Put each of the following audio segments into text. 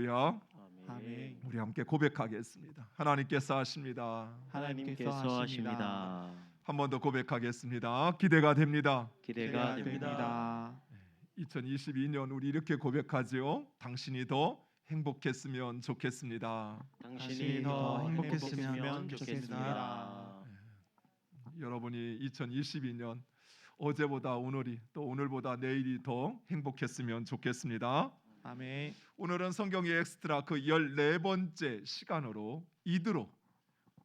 할렐루야. 아멘. 우리 함께 고백하겠습니다. 하나님께서 하십니다. 하나님께서 하십니다. 한 번 더 고백하겠습니다. 기대가 됩니다. 기대가 됩니다. 2022년 우리 이렇게 고백하지요. 당신이 더 행복했으면 좋겠습니다. 당신이 더 행복했으면 좋겠습니다. 여러분이 2022년 어제보다 오늘이 또 오늘보다 내일이 더 행복했으면 좋겠습니다. 아멘. 오늘은 성경의 엑스트라 그 14번째 시간으로 이드로,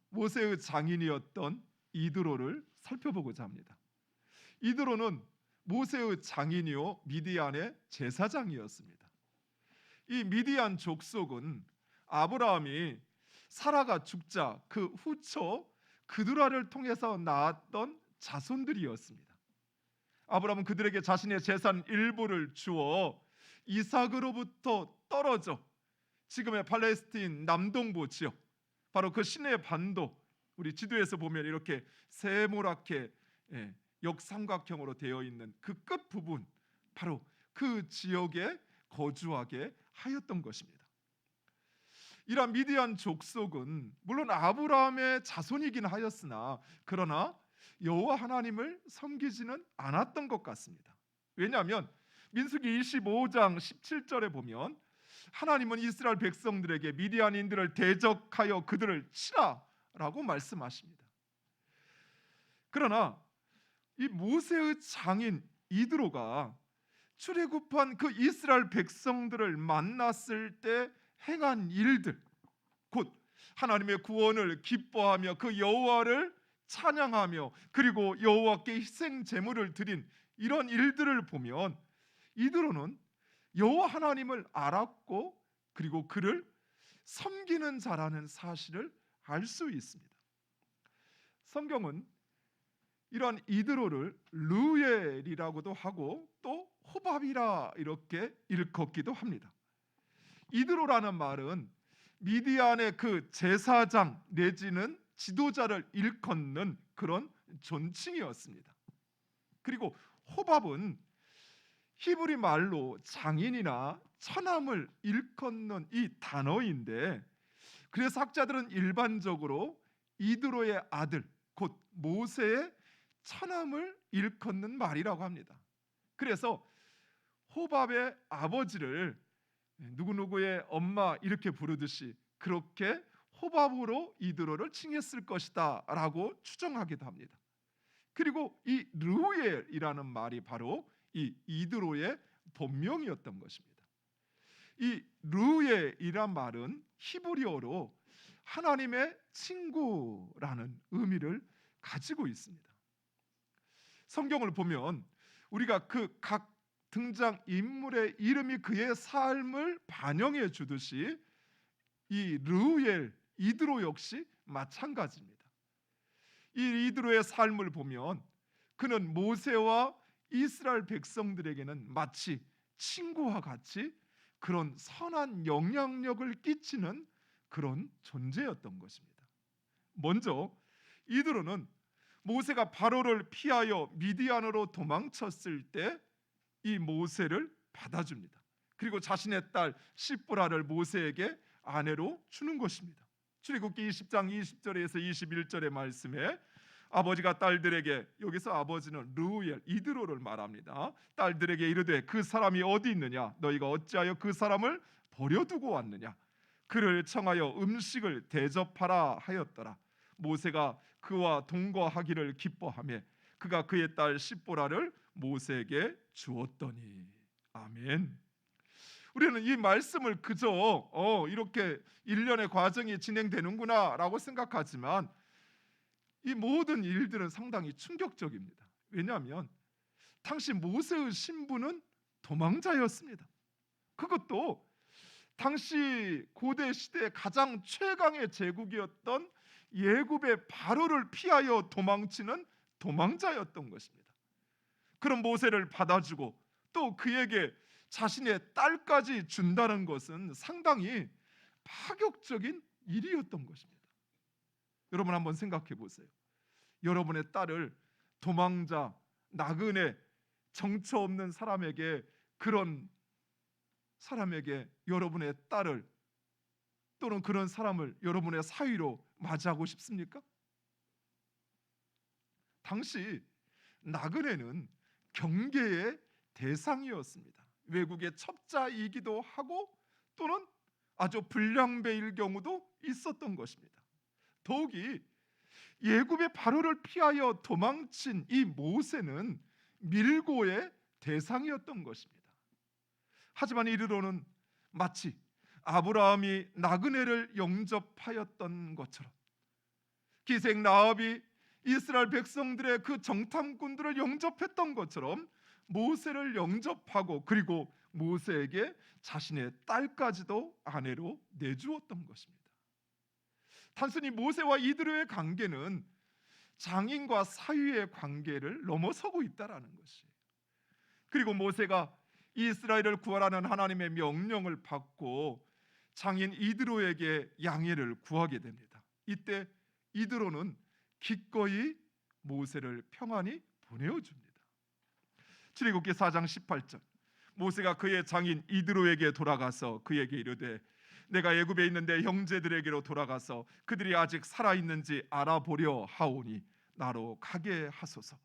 모세의 장인이었던 이드로를 살펴보고자 합니다. 이드로는 모세의 장인이요 미디안의 제사장이었습니다. 이 미디안 족속은 아브라함이 사라가 죽자 그 후처 그두라를 통해서 낳았던 자손들이었습니다. 아브라함은 그들에게 자신의 재산 일부를 주어 이삭으로부터 떨어져 지금의 팔레스틴 남동부 지역, 바로 그 시내 반도, 우리 지도에서 보면 이렇게 세모랗게 역삼각형으로 되어 있는 그 끝 부분, 바로 그 지역에 거주하게 하였던 것입니다. 이러한 미디안 족속은 물론 아브라함의 자손이긴 하였으나 그러나 여호와 하나님을 섬기지는 않았던 것 같습니다. 왜냐하면 민수기 25장 17절에 보면 하나님은 이스라엘 백성들에게 미디안인들을 대적하여 그들을 치라라고 말씀하십니다. 그러나 이 모세의 장인 이드로가 출애굽한 그 이스라엘 백성들을 만났을 때 행한 일들, 곧 하나님의 구원을 기뻐하며 그 여호와를 찬양하며 그리고 여호와께 희생 제물을 드린 이런 일들을 보면 이드로는 여호와 하나님을 알았고 그리고 그를 섬기는 자라는 사실을 알 수 있습니다. 성경은 이러한 이드로를 르우엘이라고도 하고 또 호밥이라 이렇게 일컫기도 합니다. 이드로라는 말은 미디안의 그 제사장 내지는 지도자를 일컫는 그런 존칭이었습니다. 그리고 호밥은 히브리 말로 장인이나 처남을 일컫는 이 단어인데, 그래서 학자들은 일반적으로 이드로의 아들 곧 모세의 처남을 일컫는 말이라고 합니다. 그래서 호밥의 아버지를 누구누구의 엄마 이렇게 부르듯이 그렇게 호밥으로 이드로를 칭했을 것이다 라고 추정하기도 합니다. 그리고 이 르우엘이라는 말이 바로 이 이드로의 본명이었던 것입니다. 이 르우엘이란 말은 히브리어로 하나님의 친구라는 의미를 가지고 있습니다. 성경을 보면 우리가 그 각 등장 인물의 이름이 그의 삶을 반영해 주듯이 이 르우엘, 이드로 역시 마찬가지입니다. 이 이드로의 삶을 보면 그는 모세와 이스라엘 백성들에게는 마치 친구와 같이 그런 선한 영향력을 끼치는 그런 존재였던 것입니다. 먼저 이드로는 모세가 바로를 피하여 미디안으로 도망쳤을 때 이 모세를 받아줍니다. 그리고 자신의 딸 시보라를 모세에게 아내로 주는 것입니다. 출애굽기 20장 20절에서 21절의 말씀에 아버지가 딸들에게, 여기서 아버지는 르우엘 이드로를 말합니다. 딸들에게 이르되 그 사람이 어디 있느냐? 너희가 어찌하여 그 사람을 버려두고 왔느냐? 그를 청하여 음식을 대접하라 하였더라. 모세가 그와 동거하기를 기뻐하며 그가 그의 딸 시보라를 모세에게 주었더니. 아멘. 우리는 이 말씀을 그저 이렇게 일련의 과정이 진행되는구나 라고 생각하지만 이 모든 일들은 상당히 충격적입니다. 왜냐하면 당시 모세의 신분은 도망자였습니다. 그것도 당시 고대 시대의 가장 최강의 제국이었던 예굽의 바로를 피하여 도망치는 도망자였던 것입니다. 그런 모세를 받아주고 또 그에게 자신의 딸까지 준다는 것은 상당히 파격적인 일이었던 것입니다. 여러분 한번 생각해 보세요. 여러분의 딸을 도망자, 나그네, 정처 없는 사람에게, 그런 사람에게 여러분의 딸을 또는 그런 사람을 여러분의 사위로 맞이하고 싶습니까? 당시 나그네는 경계의 대상이었습니다. 외국의 첩자이기도 하고 또는 아주 불량배일 경우도 있었던 것입니다. 더욱이 예굽의 바로를 피하여 도망친 이 모세는 밀고의 대상이었던 것입니다. 하지만 이르로는 마치 아브라함이 나그네를 영접하였던 것처럼 기생 라합이 이스라엘 백성들의 그 정탐꾼들을 영접했던 것처럼 모세를 영접하고 그리고 모세에게 자신의 딸까지도 아내로 내주었던 것입니다. 단순히 모세와 이드로의 관계는 장인과 사위의 관계를 넘어서고 있다라는 것이에요. 그리고 모세가 이스라엘을 구하라는 하나님의 명령을 받고 장인 이드로에게 양해를 구하게 됩니다. 이때 이드로는 기꺼이 모세를 평안히 보내어 줍니다. 출애굽기 4장 18절 모세가 그의 장인 이드로에게 돌아가서 그에게 이르되 내가 애굽에 있는데 형제들에게로 돌아가서 그들이 아직 살아있는지 알아보려 하오니 나로 가게 하소서.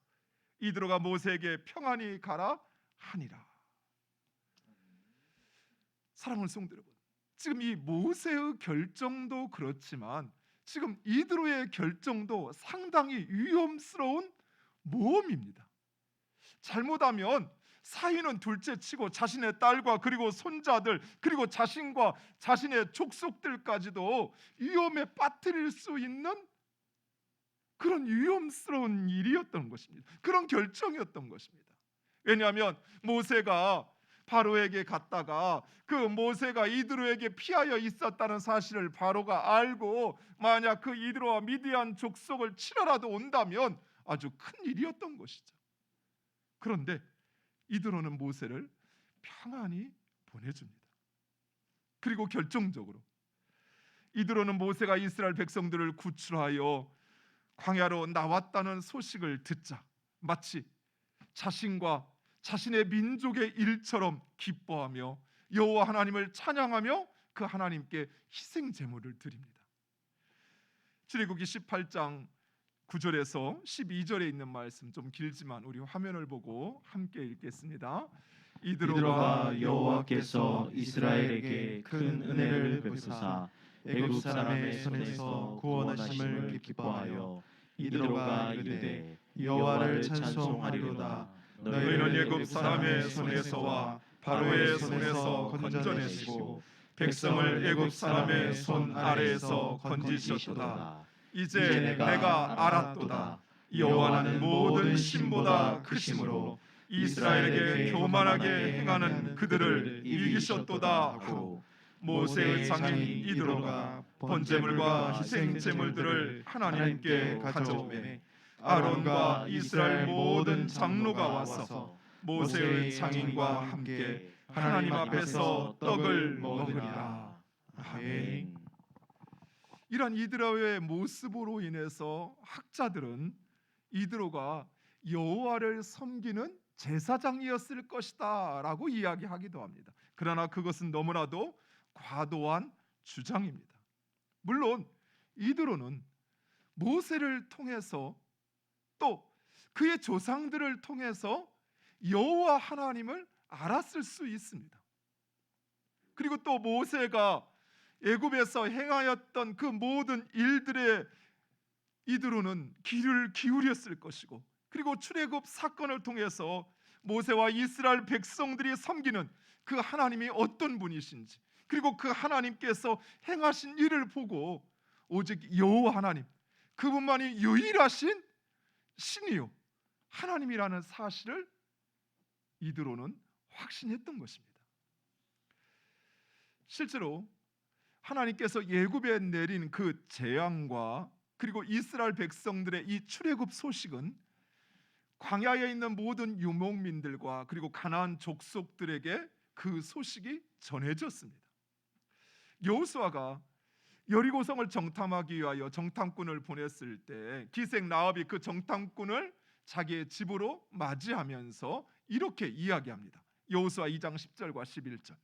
이드로가 모세에게 평안히 가라 하니라. 사랑하는 성도 여러분, 지금 이 모세의 결정도 그렇지만 지금 이드로의 결정도 상당히 위험스러운 모험입니다. 잘못하면 사위는 둘째치고 자신의 딸과 그리고 손자들 그리고 자신과 자신의 족속들까지도 위험에 빠뜨릴 수 있는 그런 위험스러운 일이었던 것입니다. 그런 결정이었던 것입니다. 왜냐하면 모세가 바로에게 갔다가 그 모세가 이드로에게 피하여 있었다는 사실을 바로가 알고 만약 그 이드로와 미디안 족속을 치러라도 온다면 아주 큰 일이었던 것이죠. 그런데 이드로는 모세를 평안히 보내줍니다. 그리고 결정적으로 이드로는 모세가 이스라엘 백성들을 구출하여 광야로 나왔다는 소식을 듣자 마치 자신과 자신의 민족의 일처럼 기뻐하며 여호와 하나님을 찬양하며 그 하나님께 희생 제물을 드립니다. 출애굽기 18장 9절에서 12절에 있는 말씀 좀 길지만 우리 화면을 보고 함께 읽겠습니다. 이드로가 여호와께서 이스라엘에게 큰 은혜를 베푸사 애굽 사람의 손에서 구원하심을 기뻐하여 이드로가 이르되 여호와를 찬송하리로다. 너희는 애굽 사람의 손에서와 바로의 손에서 건져내시고 백성을 애굽 사람의 손 아래에서 건지셨도다. 이제 내가 알았도다. 여호와는 모든 신보다 크심으로 이스라엘에게 교만하게 행하는 그들을 이기셨도다 하고 모세의 장인 이드로가 번제물과 희생 제물들을 하나님께 가져오매 아론과 이스라엘 모든 장로가 와서 모세의 장인과 함께 하나님 앞에서 떡을 먹으리라. 아멘. 이런 이드로의 모습으로 인해서 학자들은 이드로가 여호와를 섬기는 제사장이었을 것이다 라고 이야기하기도 합니다. 그러나 그것은 너무나도 과도한 주장입니다. 물론 이드로는 모세를 통해서 또 그의 조상들을 통해서 여호와 하나님을 알았을 수 있습니다. 그리고 또 모세가 애굽에서 행하였던 그 모든 일들에 이드로는 귀를 기울였을 것이고 그리고 출애굽 사건을 통해서 모세와 이스라엘 백성들이 섬기는 그 하나님이 어떤 분이신지 그리고 그 하나님께서 행하신 일을 보고 오직 여호와 하나님 그분만이 유일하신 신이요 하나님이라는 사실을 이드로는 확신했던 것입니다. 실제로 하나님께서 예굽에 내린 그 재앙과 그리고 이스라엘 백성들의 이 출애굽 소식은 광야에 있는 모든 유목민들과 그리고 가나안 족속들에게 그 소식이 전해졌습니다. 여호수아가 여리고성을 정탐하기 위하여 정탐꾼을 보냈을 때 기생 라합이 그 정탐꾼을 자기의 집으로 맞이하면서 이렇게 이야기합니다. 여호수아 2장 10절과 11절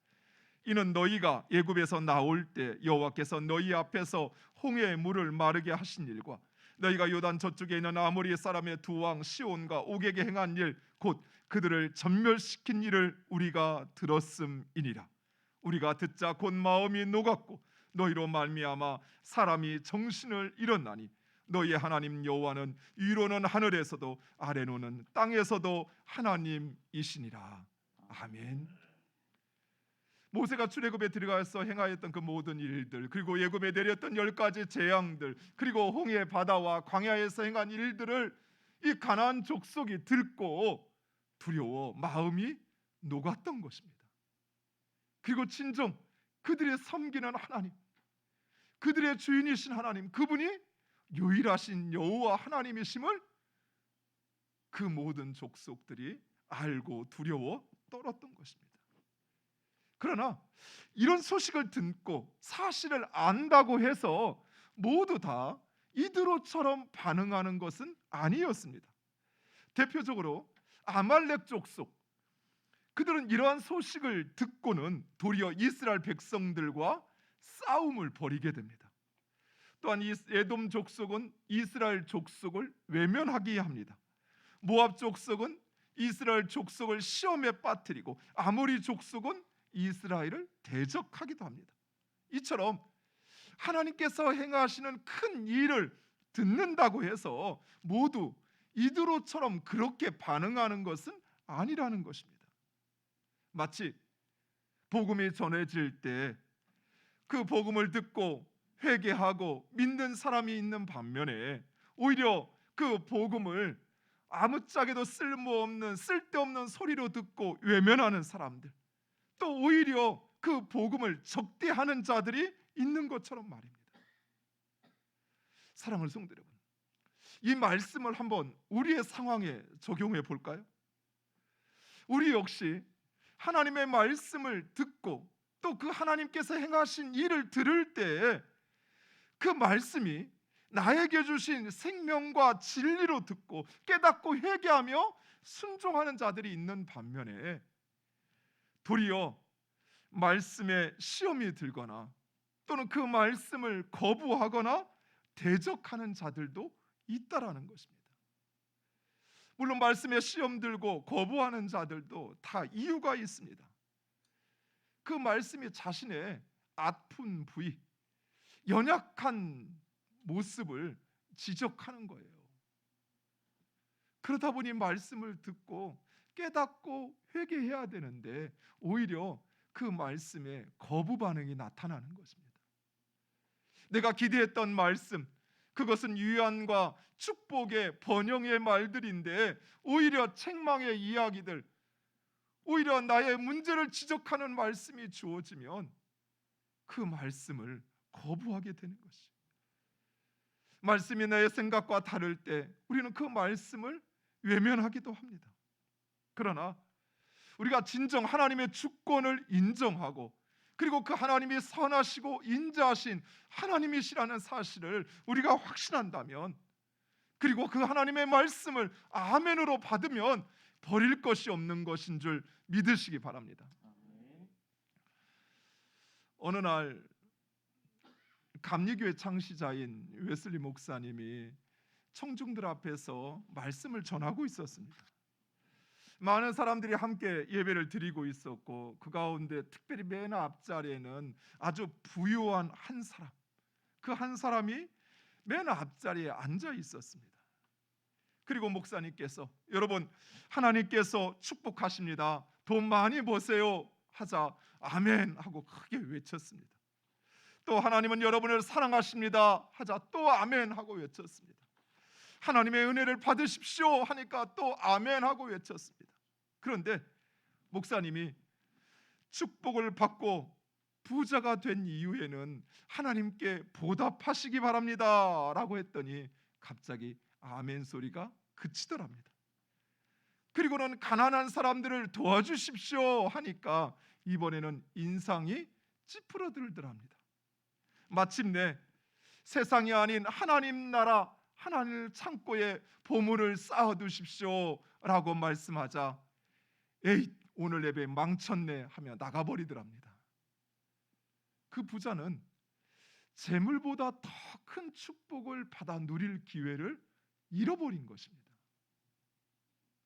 이는 너희가 애굽에서 나올 때 여호와께서 너희 앞에서 홍해의 물을 마르게 하신 일과 너희가 요단 저쪽에 있는 아모리 사람의 두 왕 시온과 옥에게 행한 일 곧 그들을 전멸시킨 일을 우리가 들었음이니라. 우리가 듣자 곧 마음이 녹았고 너희로 말미암아 사람이 정신을 잃었나니 너희의 하나님 여호와는 위로는 하늘에서도 아래로는 땅에서도 하나님이시니라. 아멘. 모세가 출애굽에 들어가서 행하였던 그 모든 일들, 그리고 애굽에 내렸던 10가지 재앙들, 그리고 홍해 바다와 광야에서 행한 일들을 이 가나안 족속이 듣고 두려워 마음이 녹았던 것입니다. 그리고 진정 그들의 섬기는 하나님, 그들의 주인이신 하나님, 그분이 유일하신 여호와 하나님이심을 그 모든 족속들이 알고 두려워 떨었던 것입니다. 그러나 이런 소식을 듣고 사실을 안다고 해서 모두 다 이드로처럼 반응하는 것은 아니었습니다. 대표적으로 아말렉 족속, 그들은 이러한 소식을 듣고는 도리어 이스라엘 백성들과 싸움을 벌이게 됩니다. 또한 이 에돔 족속은 이스라엘 족속을 외면하게 합니다. 모압 족속은 이스라엘 족속을 시험에 빠뜨리고 아모리 족속은 이스라엘을 대적하기도 합니다. 이처럼 하나님께서 행하시는 큰 일을 듣는다고 해서 모두 이드로처럼 그렇게 반응하는 것은 아니라는 것입니다. 마치 복음이 전해질 때 그 복음을 듣고 회개하고 믿는 사람이 있는 반면에 오히려 그 복음을 아무짝에도 쓸데없는 소리로 듣고 외면하는 사람들, 또 오히려 그 복음을 적대하는 자들이 있는 것처럼 말입니다. 사랑하는 성도 여러분, 이 말씀을 한번 우리의 상황에 적용해 볼까요? 우리 역시 하나님의 말씀을 듣고 또 그 하나님께서 행하신 일을 들을 때 그 말씀이 나에게 주신 생명과 진리로 듣고 깨닫고 회개하며 순종하는 자들이 있는 반면에 도리어 말씀에 시험이 들거나 또는 그 말씀을 거부하거나 대적하는 자들도 있다라는 것입니다. 물론 말씀에 시험 들고 거부하는 자들도 다 이유가 있습니다. 그 말씀이 자신의 아픈 부위, 연약한 모습을 지적하는 거예요. 그러다 보니 말씀을 듣고 깨닫고 회개해야 되는데 오히려 그 말씀에 거부 반응이 나타나는 것입니다. 내가 기대했던 말씀, 그것은 유한과 축복의 번영의 말들인데 오히려 책망의 이야기들, 오히려 나의 문제를 지적하는 말씀이 주어지면 그 말씀을 거부하게 되는 것이. 말씀이 내 생각과 다를 때 우리는 그 말씀을 외면하기도 합니다. 그러나 우리가 진정 하나님의 주권을 인정하고 그리고 그 하나님이 선하시고 인자하신 하나님이시라는 사실을 우리가 확신한다면, 그리고 그 하나님의 말씀을 아멘으로 받으면 버릴 것이 없는 것인 줄 믿으시기 바랍니다. 어느 날 감리교회 창시자인 웨슬리 목사님이 청중들 앞에서 말씀을 전하고 있었습니다. 많은 사람들이 함께 예배를 드리고 있었고 그 가운데 특별히 맨 앞자리에는 아주 부유한 한 사람, 그 한 사람이 맨 앞자리에 앉아 있었습니다. 그리고 목사님께서 여러분 하나님께서 축복하십니다, 돈 많이 버세요 하자 아멘 하고 크게 외쳤습니다. 또 하나님은 여러분을 사랑하십니다 하자 또 아멘 하고 외쳤습니다. 하나님의 은혜를 받으십시오 하니까 또 아멘 하고 외쳤습니다. 그런데 목사님이 축복을 받고 부자가 된 이후에는 하나님께 보답하시기 바랍니다 라고 했더니 갑자기 아멘 소리가 그치더랍니다. 그리고는 가난한 사람들을 도와주십시오 하니까 이번에는 인상이 찌푸러들더랍니다. 마침내 세상이 아닌 하나님 나라, 하나님 창고에 보물을 쌓아두십시오 라고 말씀하자 에이 오늘 예배 망쳤네 하며 나가버리더랍니다. 그 부자는 재물보다 더 큰 축복을 받아 누릴 기회를 잃어버린 것입니다.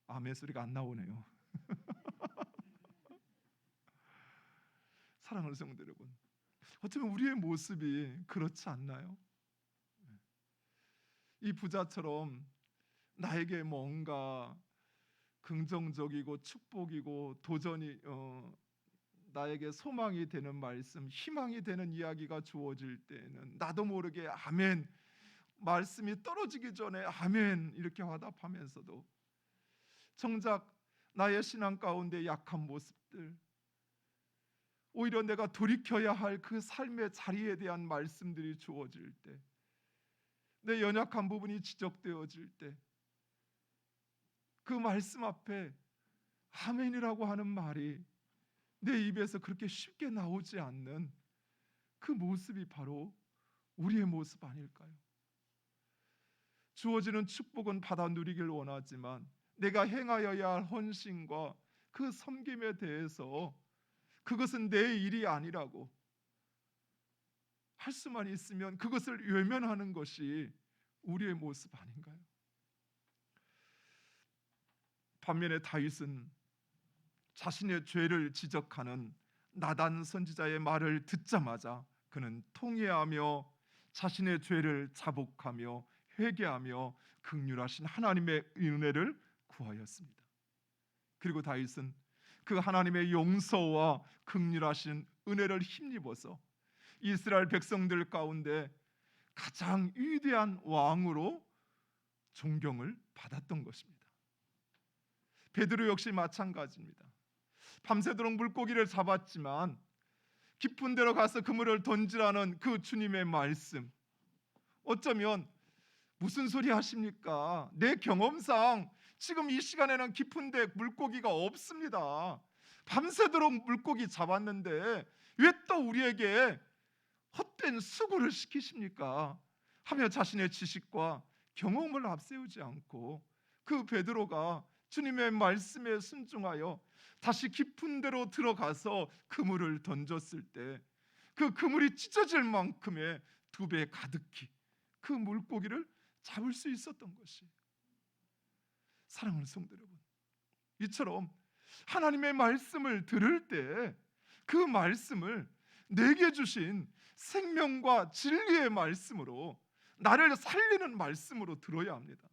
아멘 소리가 안 나오네요. 사랑하는 성도 여러분, 어쩌면 우리의 모습이 그렇지 않나요? 이 부자처럼 나에게 뭔가 긍정적이고 축복이고 도전이 나에게 소망이 되는 말씀, 희망이 되는 이야기가 주어질 때는 나도 모르게 아멘, 말씀이 떨어지기 전에 아멘 이렇게 화답하면서도 정작 나의 신앙 가운데 약한 모습들, 오히려 내가 돌이켜야 할 그 삶의 자리에 대한 말씀들이 주어질 때, 내 연약한 부분이 지적되어질 때, 그 말씀 앞에 아멘이라고 하는 말이 내 입에서 그렇게 쉽게 나오지 않는 그 모습이 바로 우리의 모습 아닐까요? 주어지는 축복은 받아 누리길 원하지만 내가 행하여야 할 헌신과 그 섬김에 대해서 그것은 내 일이 아니라고 할 수만 있으면 그것을 외면하는 것이 우리의 모습 아닌가요? 반면에 다윗은 자신의 죄를 지적하는 나단 선지자의 말을 듣자마자 그는 통회하며 자신의 죄를 자복하며 회개하며 긍휼하신 하나님의 은혜를 구하였습니다. 그리고 다윗은 그 하나님의 용서와 긍휼하신 은혜를 힘입어서 이스라엘 백성들 가운데 가장 위대한 왕으로 존경을 받았던 것입니다. 베드로 역시 마찬가지입니다. 밤새도록 물고기를 잡았지만 깊은 데로 가서 그물을 던지라는 그 주님의 말씀, 어쩌면 무슨 소리 하십니까? 내 경험상 지금 이 시간에는 깊은 데 물고기가 없습니다. 밤새도록 물고기 잡았는데 왜 또 우리에게 헛된 수고를 시키십니까? 하며 자신의 지식과 경험을 앞세우지 않고 그 베드로가 주님의 말씀에 순종하여 다시 깊은 데로 들어가서 그물을 던졌을 때 그 그물이 찢어질 만큼의 2배 가득히 그 물고기를 잡을 수 있었던 것이, 사랑하는 성도 여러분, 이처럼 하나님의 말씀을 들을 때 그 말씀을 내게 주신 생명과 진리의 말씀으로, 나를 살리는 말씀으로 들어야 합니다.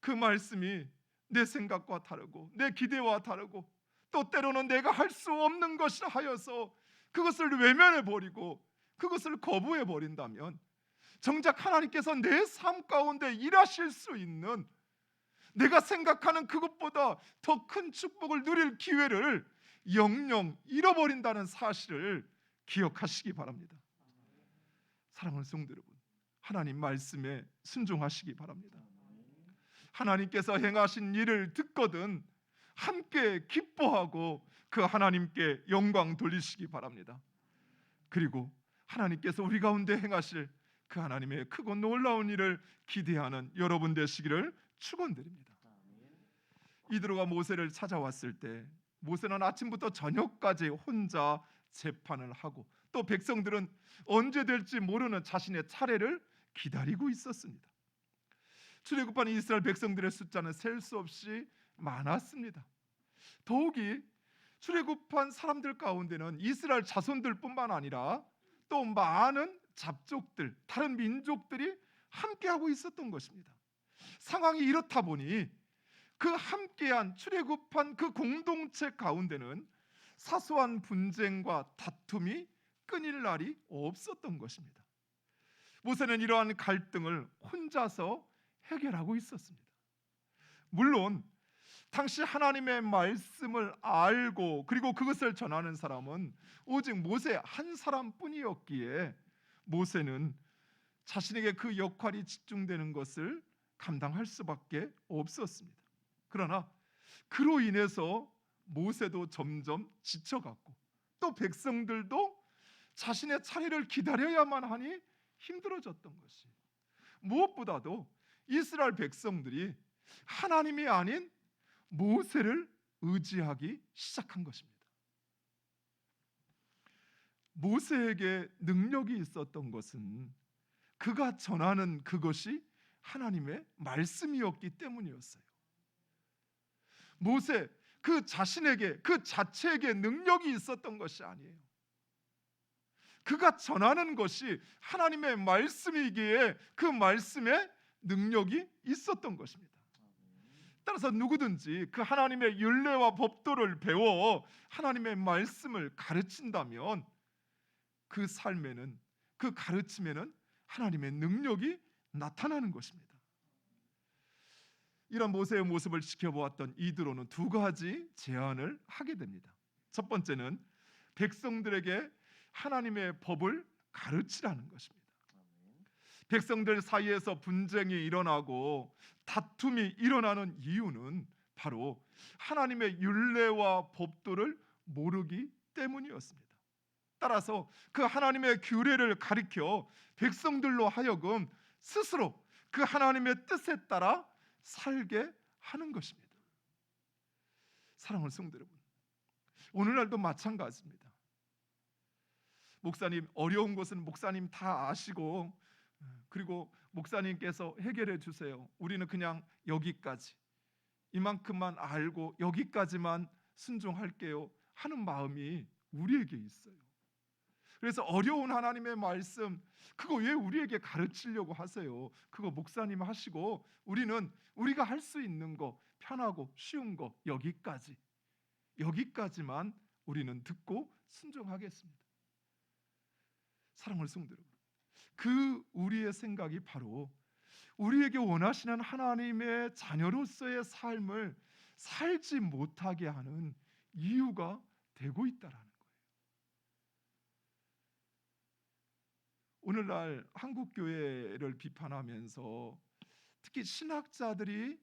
그 말씀이 내 생각과 다르고 내 기대와 다르고 또 때로는 내가 할 수 없는 것이라 하여서 그것을 외면해 버리고 그것을 거부해 버린다면 정작 하나님께서 내 삶 가운데 일하실 수 있는, 내가 생각하는 그것보다 더 큰 축복을 누릴 기회를 영영 잃어버린다는 사실을 기억하시기 바랍니다. 사랑하는 성도 여러분, 하나님 말씀에 순종하시기 바랍니다. 하나님께서 행하신 일을 듣거든 함께 기뻐하고 그 하나님께 영광 돌리시기 바랍니다. 그리고 하나님께서 우리 가운데 행하실 그 하나님의 크고 놀라운 일을 기대하는 여러분 되시기를 축원드립니다. 이드로가 모세를 찾아왔을 때 모세는 아침부터 저녁까지 혼자 재판을 하고 또 백성들은 언제 될지 모르는 자신의 차례를 기다리고 있었습니다. 출애굽한 이스라엘 백성들의 숫자는 셀 수 없이 많았습니다. 더욱이 출애굽한 사람들 가운데는 이스라엘 자손들뿐만 아니라 또 많은 잡족들, 다른 민족들이 함께하고 있었던 것입니다. 상황이 이렇다 보니 그 함께한 출애굽한 그 공동체 가운데는 사소한 분쟁과 다툼이 끊일 날이 없었던 것입니다. 모세는 이러한 갈등을 혼자서 해결하고 있었습니다. 물론 당시 하나님의 말씀을 알고 그리고 그것을 전하는 사람은 오직 모세 한 사람뿐이었기에 모세는 자신에게 그 역할이 집중되는 것을 감당할 수밖에 없었습니다. 그러나 그로 인해서 모세도 점점 지쳐갔고 또 백성들도 자신의 차례를 기다려야만 하니 힘들어졌던 것이, 무엇보다도 이스라엘 백성들이 하나님이 아닌 모세를 의지하기 시작한 것입니다. 모세에게 능력이 있었던 것은 그가 전하는 그것이 하나님의 말씀이었기 때문이었어요. 모세 그 자신에게 그 자체에게 능력이 있었던 것이 아니에요. 그가 전하는 것이 하나님의 말씀이기에 그 말씀에 능력이 있었던 것입니다. 따라서 누구든지 그 하나님의 율례와 법도를 배워 하나님의 말씀을 가르친다면 그 삶에는, 그 가르침에는 하나님의 능력이 나타나는 것입니다. 이런 모세의 모습을 지켜보았던 이드로는 두 가지 제안을 하게 됩니다. 첫 번째는 백성들에게 하나님의 법을 가르치라는 것입니다. 백성들 사이에서 분쟁이 일어나고 다툼이 일어나는 이유는 바로 하나님의 율례와 법도를 모르기 때문이었습니다. 따라서 그 하나님의 규례를 가리켜 백성들로 하여금 스스로 그 하나님의 뜻에 따라 살게 하는 것입니다. 사랑하는 성도 여러분, 오늘날도 마찬가지입니다. 목사님, 어려운 것은 목사님 다 아시고, 그리고 목사님께서 해결해 주세요. 우리는 그냥 여기까지, 이만큼만 알고 여기까지만 순종할게요 하는 마음이 우리에게 있어요. 그래서 어려운 하나님의 말씀, 그거 왜 우리에게 가르치려고 하세요? 그거 목사님 하시고 우리는 우리가 할 수 있는 거, 편하고 쉬운 거 여기까지만 우리는 듣고 순종하겠습니다. 사랑하는 성도 여러분, 그 우리의 생각이 바로 우리에게 원하시는 하나님의 자녀로서의 삶을 살지 못하게 하는 이유가 되고 있다라는 거예요. 오늘날 한국 교회를 비판하면서 특히 신학자들이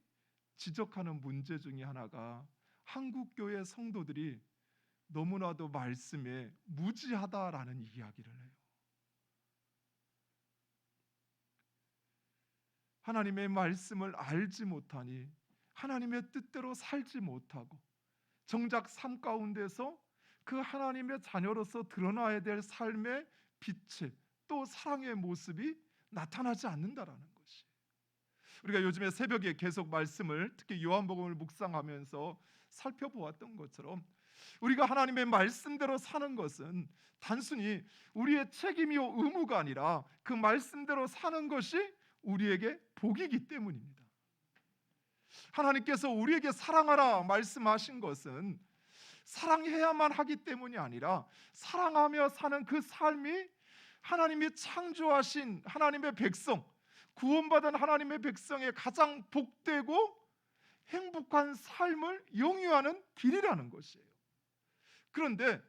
지적하는 문제 중에 하나가 한국 교회 성도들이 너무나도 말씀에 무지하다라는 이야기를 해요. 하나님의 말씀을 알지 못하니 하나님의 뜻대로 살지 못하고 정작 삶 가운데서 그 하나님의 자녀로서 드러나야 될 삶의 빛의 또 사랑의 모습이 나타나지 않는다라는 것이. 우리가 요즘에 새벽에 계속 말씀을, 특히 요한복음을 묵상하면서 살펴보았던 것처럼 우리가 하나님의 말씀대로 사는 것은 단순히 우리의 책임이요 의무가 아니라 그 말씀대로 사는 것이 우리에게 복이기 때문입니다. 하나님께서 우리에게 사랑하라 말씀하신 것은 사랑해야만 하기 때문이 아니라 사랑하며 사는 그 삶이 하나님이 창조하신 하나님의 백성, 구원받은 하나님의 백성의 가장 복되고 행복한 삶을 영위하는 길이라는 것이에요. 그런데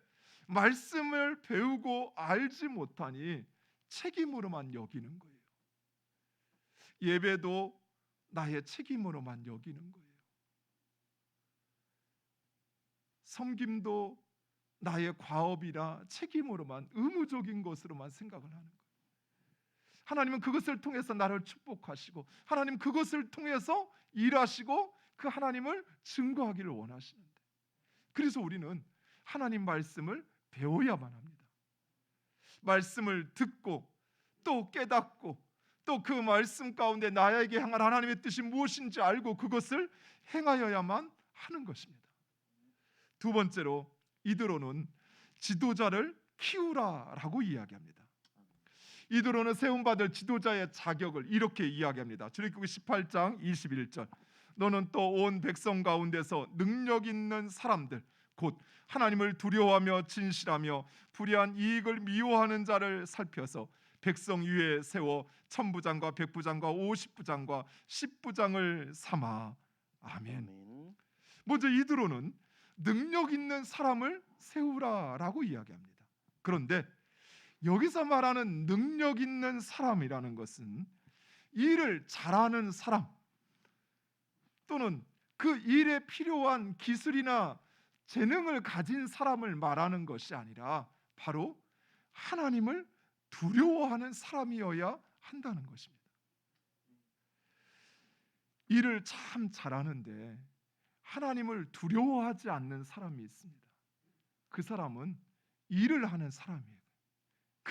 말씀을 배우고 알지 못하니 책임으로만 여기는 거예요. 예배도 나의 책임으로만 여기는 거예요. 섬김도 나의 과업이라 책임으로만, 의무적인 것으로만 생각을 하는 거예요. 하나님은 그것을 통해서 나를 축복하시고 하나님 그것을 통해서 일하시고 그 하나님을 증거하기를 원하시는데, 그래서 우리는 하나님 말씀을 배워야만 합니다. 말씀을 듣고 또 깨닫고 또 그 말씀 가운데 나에게 향한 하나님의 뜻이 무엇인지 알고 그것을 행하여야만 하는 것입니다. 두 번째로 이드로는 지도자를 키우라라고 이야기합니다. 이드로는 세움받을 지도자의 자격을 이렇게 이야기합니다. 출애굽기 18장 21절, 너는 또 온 백성 가운데서 능력 있는 사람들 곧 하나님을 두려워하며 진실하며 불의한 이익을 미워하는 자를 살펴서 백성 위에 세워 천부장과 백부장과 50부장과 10부장을 삼아. 아멘. 먼저 이드로는 능력 있는 사람을 세우라라고 이야기합니다. 그런데 여기서 말하는 능력 있는 사람이라는 것은 일을 잘하는 사람 또는 그 일에 필요한 기술이나 재능을 가진 사람을 말하는 것이 아니라 바로 하나님을 두려워하는 사람이어야 한다는 것입니다. 일을 참 잘하는데 하나님을 두려워하지 않는 사람이 있습니다. 그 사람은 일을 하는 사람이에요.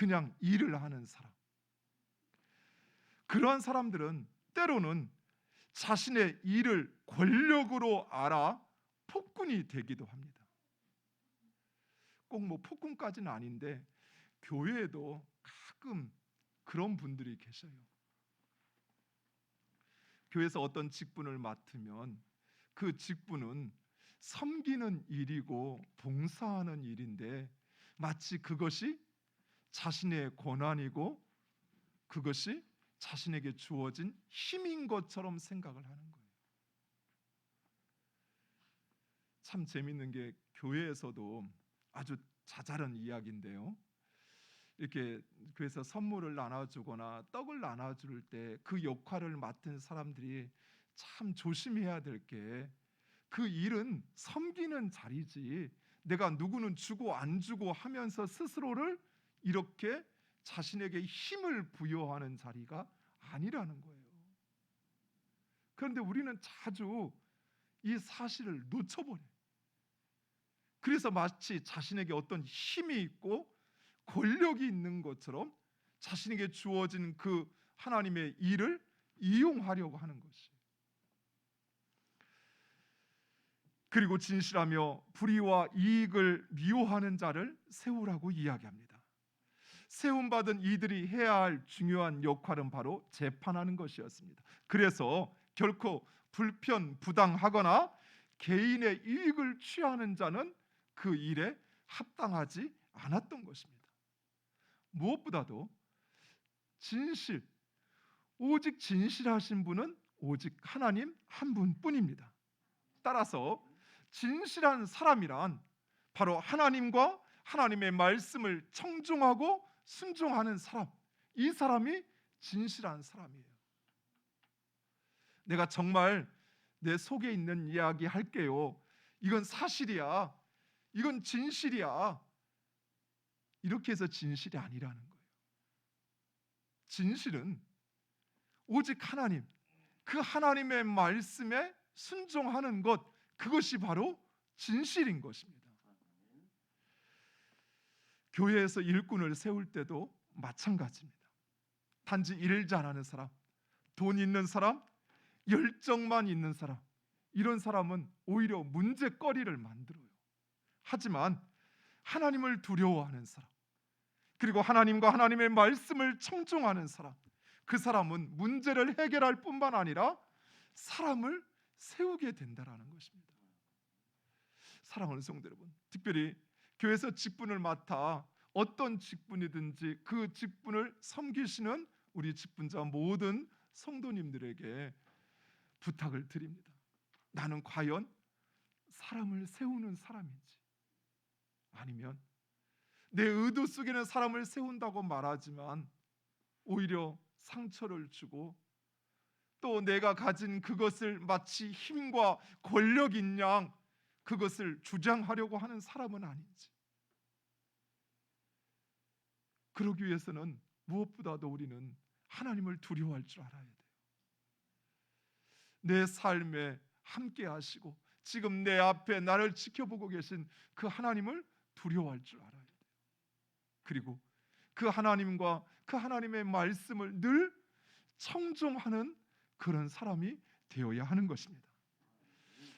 그냥 일을 하는 사람, 그러한 사람들은 때로는 자신의 일을 권력으로 알아 폭군이 되기도 합니다. 꼭 뭐 폭군까지는 아닌데 교회에도 가끔 그런 분들이 계셔요. 교회에서 어떤 직분을 맡으면 그 직분은 섬기는 일이고 봉사하는 일인데 마치 그것이 자신의 권한이고 그것이 자신에게 주어진 힘인 것처럼 생각을 하는 거예요. 참 재밌는 게 교회에서도 아주 자잘한 이야기인데요. 이렇게 교회에서 선물을 나눠주거나 떡을 나눠줄 때 그 역할을 맡은 사람들이 참 조심해야 될 게 그 일은 섬기는 자리지 내가 누구는 주고 안 주고 하면서 스스로를 이렇게 자신에게 힘을 부여하는 자리가 아니라는 거예요. 그런데 우리는 자주 이 사실을 놓쳐버려요. 그래서 마치 자신에게 어떤 힘이 있고 권력이 있는 것처럼 자신에게 주어진 그 하나님의 일을 이용하려고 하는 것이. 그리고 진실하며 불의와 이익을 미워하는 자를 세우라고 이야기합니다. 세움받은 이들이 해야 할 중요한 역할은 바로 재판하는 것이었습니다. 그래서 결코 불편부당하거나 개인의 이익을 취하는 자는 그 일에 합당하지 않았던 것입니다. 무엇보다도 진실, 오직 진실하신 분은 오직 하나님 한 분뿐입니다. 따라서 진실한 사람이란 바로 하나님과 하나님의 말씀을 청종하고 순종하는 사람, 이 사람이 진실한 사람이에요. 내가 정말 내 속에 있는 이야기 할게요. 이건 사실이야. 이건 진실이야. 이렇게 해서 진실이 아니라는 거예요. 진실은 오직 하나님, 그 하나님의 말씀에 순종하는 것, 그것이 바로 진실인 것입니다. 교회에서 일꾼을 세울 때도 마찬가지입니다. 단지 일 잘하는 사람, 돈 있는 사람, 열정만 있는 사람, 이런 사람은 오히려 문제거리를 만들어요. 하지만 하나님을 두려워하는 사람, 그리고 하나님과 하나님의 말씀을 청종하는 사람, 그 사람은 문제를 해결할 뿐만 아니라 사람을 세우게 된다라는 것입니다. 사랑하는 성도 여러분, 특별히 교회에서 직분을 맡아 어떤 직분이든지 그 직분을 섬기시는 우리 직분자 모든 성도님들에게 부탁을 드립니다. 나는 과연 사람을 세우는 사람인지, 아니면 내 의도 속에는 사람을 세운다고 말하지만 오히려 상처를 주고 또 내가 가진 그것을 마치 힘과 권력인 양 그것을 주장하려고 하는 사람은 아닌지. 그러기 위해서는 무엇보다도 우리는 하나님을 두려워할 줄 알아야 돼요. 내 삶에 함께 하시고 지금 내 앞에 나를 지켜보고 계신 그 하나님을 두려워할 줄 알아야 돼요. 그리고 그 하나님과 그 하나님의 말씀을 늘 청종하는 그런 사람이 되어야 하는 것입니다.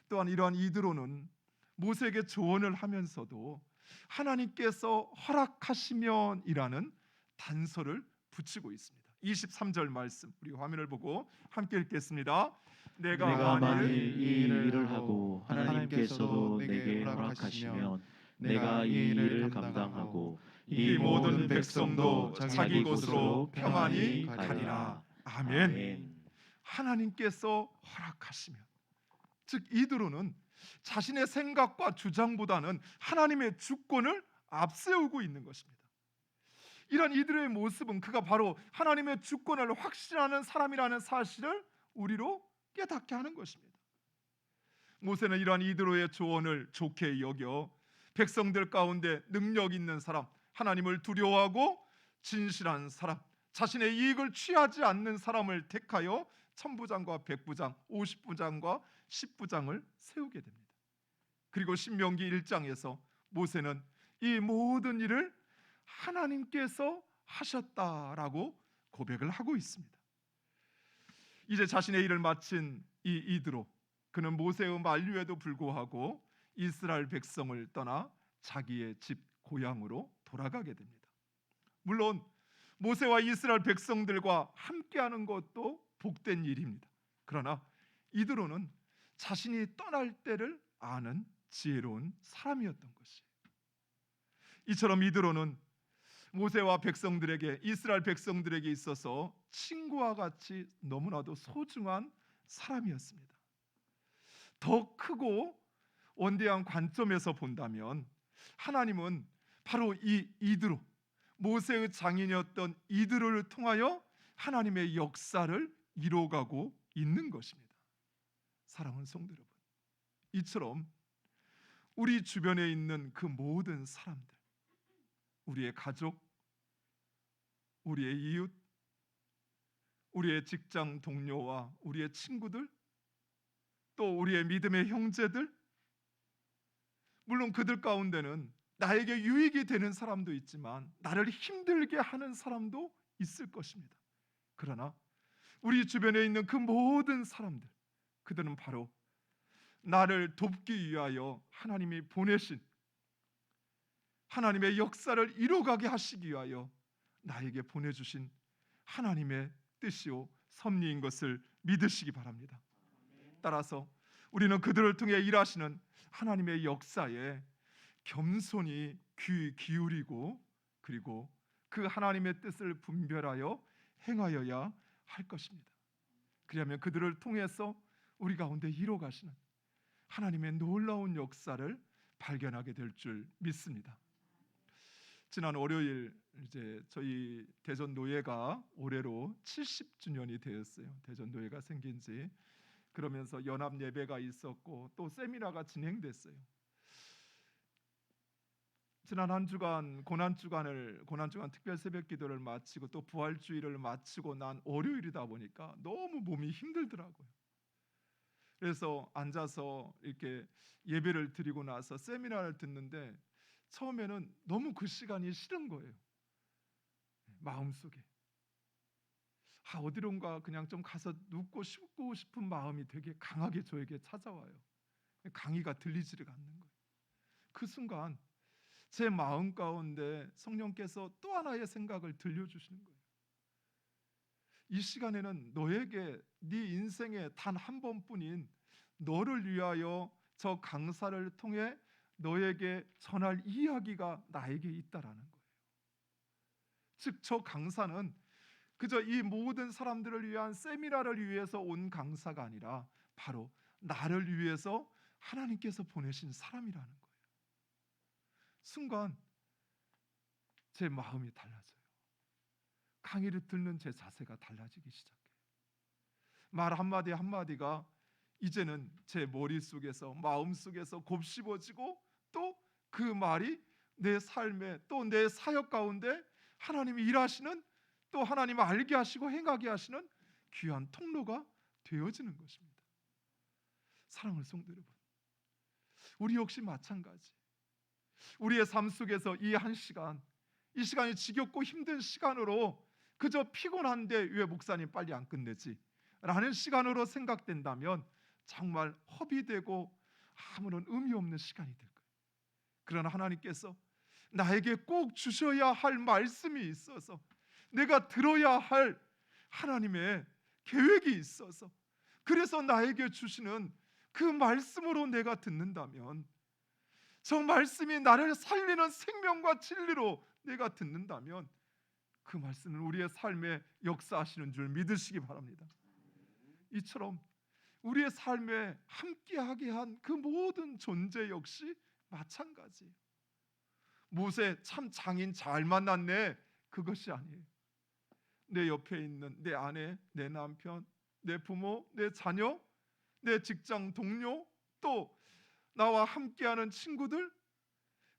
또한 이러한 이드로는 모세에게 조언을 하면서도 하나님께서 허락하시면이라는 단서를 붙이고 있습니다. 23절 말씀 우리 화면을 보고 함께 읽겠습니다. 내가 만일 이 일을 하고 하나님께서도 내게 허락하시면 내가 이 일을 감당하고 이 모든 백성도 자기 곳으로 평안히 가리라. 아멘. 하나님께서 허락하시면, 즉 이드로는 자신의 생각과 주장보다는 하나님의 주권을 앞세우고 있는 것입니다. 이런 이드로의 모습은 그가 바로 하나님의 주권을 확신하는 사람이라는 사실을 우리로 깨닫게 하는 것입니다. 모세는 이러한 이드로의 조언을 좋게 여겨 백성들 가운데 능력 있는 사람, 하나님을 두려워하고 진실한 사람, 자신의 이익을 취하지 않는 사람을 택하여 천부장과 백부장, 50부장과 10부장을 세우게 됩니다. 그리고 신명기 1장에서 모세는 이 모든 일을 하나님께서 하셨다라고 고백을 하고 있습니다. 이제 자신의 일을 마친 이 이드로, 그는 모세의 만류에도 불구하고 이스라엘 백성을 떠나 자기의 집 고향으로 돌아가게 됩니다. 물론 모세와 이스라엘 백성들과 함께하는 것도 복된 일입니다. 그러나 이드로는 자신이 떠날 때를 아는 지혜로운 사람이었던 것이에요. 이처럼 이드로는 모세와 백성들에게, 이스라엘 백성들에게 있어서 친구와 같이 너무나도 소중한 사람이었습니다. 더 크고 원대한 관점에서 본다면 하나님은 바로 이 이드로, 모세의 장인이었던 이드로를 통하여 하나님의 역사를 이루어가고 있는 것입니다. 사랑하는 성도 여러분, 이처럼 우리 주변에 있는 그 모든 사람들, 우리의 가족, 우리의 이웃, 우리의 직장 동료와 우리의 친구들, 또 우리의 믿음의 형제들, 물론 그들 가운데는 나에게 유익이 되는 사람도 있지만 나를 힘들게 하는 사람도 있을 것입니다. 그러나 우리 주변에 있는 그 모든 사람들, 그들은 바로 나를 돕기 위하여 하나님이 보내신, 하나님의 역사를 이루어가게 하시기 위하여 나에게 보내주신 하나님의 뜻이요 섭리인 것을 믿으시기 바랍니다. 따라서 우리는 그들을 통해 일하시는 하나님의 역사에 겸손히 귀 기울이고, 그리고 그 하나님의 뜻을 분별하여 행하여야 할 것입니다. 그러면 그들을 통해서 우리 가운데 이루어가시는 하나님의 놀라운 역사를 발견하게 될 줄 믿습니다. 지난 월요일 이제 저희 대전 노예가 올해로 70주년이 되었어요. 대전 노예가 생긴 지. 그러면서 연합 예배가 있었고 또 세미나가 진행됐어요. 지난 한 주간 고난 주간 특별 새벽 기도를 마치고 또 부활주일을 마치고 난 월요일이다 보니까 너무 몸이 힘들더라고요. 그래서 앉아서 이렇게 예배를 드리고 나서 세미나를 듣는데 처음에는 너무 그 시간이 싫은 거예요. 마음속에 어디론가 그냥 좀 가서 눕고 쉬고 싶은 마음이 되게 강하게 저에게 찾아와요. 강의가 들리지를 않는 거예요. 그 순간 제 마음 가운데 성령께서 또 하나의 생각을 들려주시는 거예요. 이 시간에는 너에게 네 인생에 단 한 번뿐인 너를 위하여 저 강사를 통해 너에게 전할 이야기가 나에게 있다라는 거예요. 즉 저 강사는 그저 이 모든 사람들을 위한 세미나를 위해서 온 강사가 아니라 바로 나를 위해서 하나님께서 보내신 사람이라는 거예요. 순간 제 마음이 달라져요. 강의를 듣는 제 자세가 달라지기 시작해요. 말 한마디 한마디가 이제는 제 머릿속에서, 마음속에서 곱씹어지고 또 그 말이 내 삶에, 또 내 사역 가운데 하나님이 일하시는, 또 하나님 알게 하시고 행하게 하시는 귀한 통로가 되어지는 것입니다. 사랑하는 성도 여러분, 우리 역시 마찬가지. 우리의 삶 속에서 이 한 시간, 이 시간이 지겹고 힘든 시간으로 그저 피곤한데 왜 목사님 빨리 안 끝내지? 라는 시간으로 생각된다면 정말 허비되고 아무런 의미 없는 시간이 될 거예요. 그러나 하나님께서 나에게 꼭 주셔야 할 말씀이 있어서, 내가 들어야 할 하나님의 계획이 있어서, 그래서 나에게 주시는 그 말씀으로 내가 듣는다면, 저 말씀이 나를 살리는 생명과 진리로 내가 듣는다면 그 말씀은 우리의 삶에 역사하시는 줄 믿으시기 바랍니다. 이처럼 우리의 삶에 함께하게 한 그 모든 존재 역시 마찬가지예요. 모세 참 장인 잘 만났네, 그것이 아니에요. 내 옆에 있는 내 아내, 내 남편, 내 부모, 내 자녀, 내 직장 동료, 또 나와 함께하는 친구들,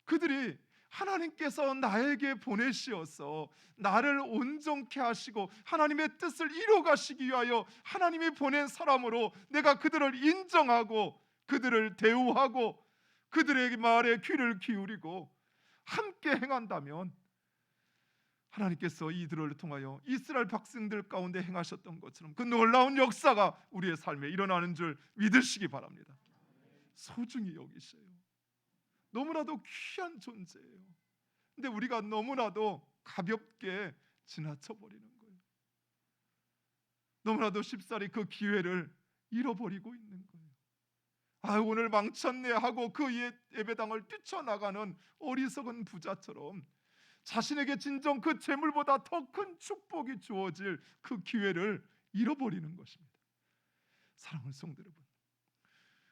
그들이 하나님께서 나에게 보내시어서 나를 온전케 하시고 하나님의 뜻을 이루어가시기 위하여 하나님이 보낸 사람으로 내가 그들을 인정하고 그들을 대우하고 그들의 말에 귀를 기울이고 함께 행한다면 하나님께서 이들을 통하여 이스라엘 백성들 가운데 행하셨던 것처럼 그 놀라운 역사가 우리의 삶에 일어나는 줄 믿으시기 바랍니다. 소중히 여기셔요. 너무나도 귀한 존재예요. 근데 우리가 너무나도 가볍게 지나쳐 버리는 거예요. 너무나도 쉽사리 그 기회를 잃어버리고 있는 거예요. 아, 오늘 망쳤네 하고 그 예배당을 뛰쳐나가는 어리석은 부자처럼 자신에게 진정 그 재물보다 더 큰 축복이 주어질 그 기회를 잃어버리는 것입니다. 사랑하는 성도 여러분,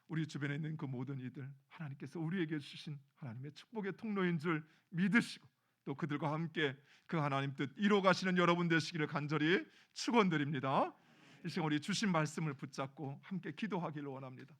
우리 주변에 있는 그 모든 이들 하나님께서 우리에게 주신 하나님의 축복의 통로인 줄 믿으시고 또 그들과 함께 그 하나님 뜻 이뤄가시는 여러분 되시기를 간절히 축원드립니다. 이 시간 우리 주신 말씀을 붙잡고 함께 기도하기를 원합니다.